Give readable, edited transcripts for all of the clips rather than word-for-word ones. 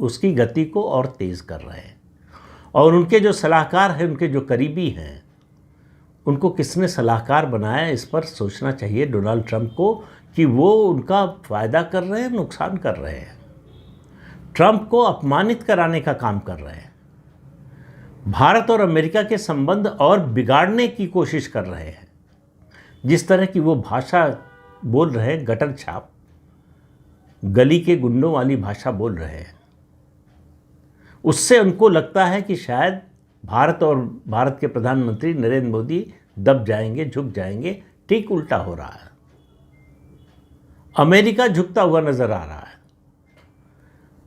उसकी गति को और तेज़ कर रहे हैं। और उनके जो सलाहकार हैं, उनके जो करीबी हैं, उनको किसने सलाहकार बनाया, इस पर सोचना चाहिए डोनाल्ड ट्रंप को कि वो उनका फ़ायदा कर रहे हैं, नुकसान कर रहे हैं। ट्रंप को अपमानित कराने का काम कर रहे हैं, भारत और अमेरिका के संबंध और बिगाड़ने की कोशिश कर रहे हैं। जिस तरह की वो भाषा बोल रहे हैं, गटर छाप, गली के गुंडों वाली भाषा बोल रहे हैं, उससे उनको लगता है कि शायद भारत और भारत के प्रधानमंत्री नरेंद्र मोदी दब जाएंगे, झुक जाएंगे। ठीक उल्टा हो रहा है। अमेरिका झुकता हुआ नजर आ रहा है।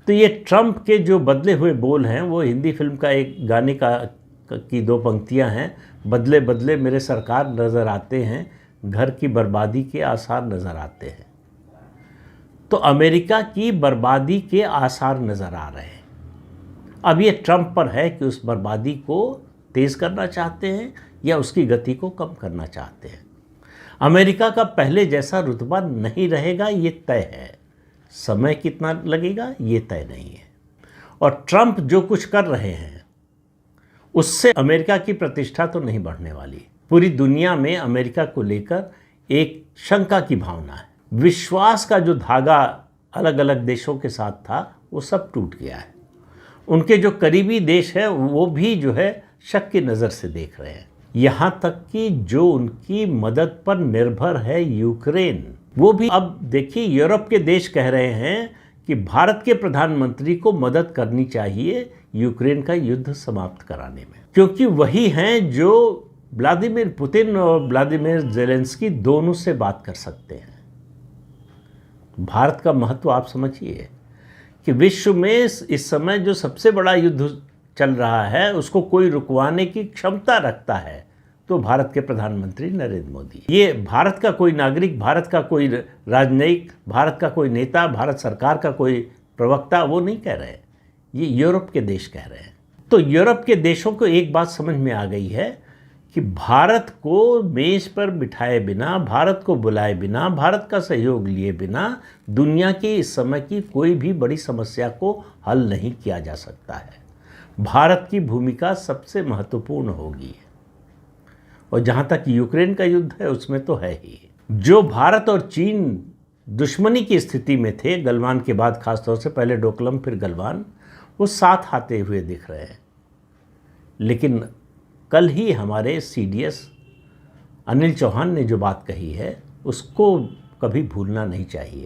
तो ये ट्रंप के जो बदले हुए बोल हैं, वो हिंदी फिल्म का एक गाने की 2 पंक्तियां हैं, बदले बदले मेरे सरकार नज़र आते हैं, घर की बर्बादी के आसार नज़र आते हैं। तो अमेरिका की बर्बादी के आसार नज़र आ रहे हैं। अब ये ट्रंप पर है कि उस बर्बादी को तेज़ करना चाहते हैं या उसकी गति को कम करना चाहते हैं। अमेरिका का पहले जैसा रुतबा नहीं रहेगा, ये तय है। समय कितना लगेगा ये तय नहीं है। और ट्रंप जो कुछ कर रहे हैं उससे अमेरिका की प्रतिष्ठा तो नहीं बढ़ने वाली। पूरी दुनिया में अमेरिका को लेकर एक शंका की भावना है। विश्वास का जो धागा अलग अलग देशों के साथ था वो सब टूट गया है। उनके जो करीबी देश है वो भी जो है शक की नज़र से देख रहे हैं। यहाँ तक कि जो उनकी मदद पर निर्भर है यूक्रेन, वो भी अब देखिए यूरोप के देश कह रहे हैं कि भारत के प्रधानमंत्री को मदद करनी चाहिए यूक्रेन का युद्ध समाप्त कराने में, क्योंकि वही हैं जो व्लादिमीर पुतिन और व्लादिमीर ज़ेलेंस्की दोनों से बात कर सकते हैं। भारत का महत्व आप समझिए कि विश्व में इस समय जो सबसे बड़ा युद्ध चल रहा है उसको कोई रुकवाने की क्षमता रखता है तो भारत के प्रधानमंत्री नरेंद्र मोदी। ये भारत का कोई नागरिक, भारत का कोई राजनयिक, भारत का कोई नेता, भारत सरकार का कोई प्रवक्ता वो नहीं कह रहे, ये यूरोप के देश कह रहे हैं। तो यूरोप के देशों को एक बात समझ में आ गई है कि भारत को मेज पर बिठाए बिना, भारत को बुलाए बिना, भारत का सहयोग लिए बिना दुनिया की इस समय की कोई भी बड़ी समस्या को हल नहीं किया जा सकता है। भारत की भूमिका सबसे महत्वपूर्ण होगी। और जहाँ तक यूक्रेन का युद्ध है उसमें तो है ही। जो भारत और चीन दुश्मनी की स्थिति में थे गलवान के बाद, खासतौर से पहले डोकलम फिर गलवान, वो साथ आते हुए दिख रहे हैं। लेकिन कल ही हमारे CDS अनिल चौहान ने जो बात कही है उसको कभी भूलना नहीं चाहिए।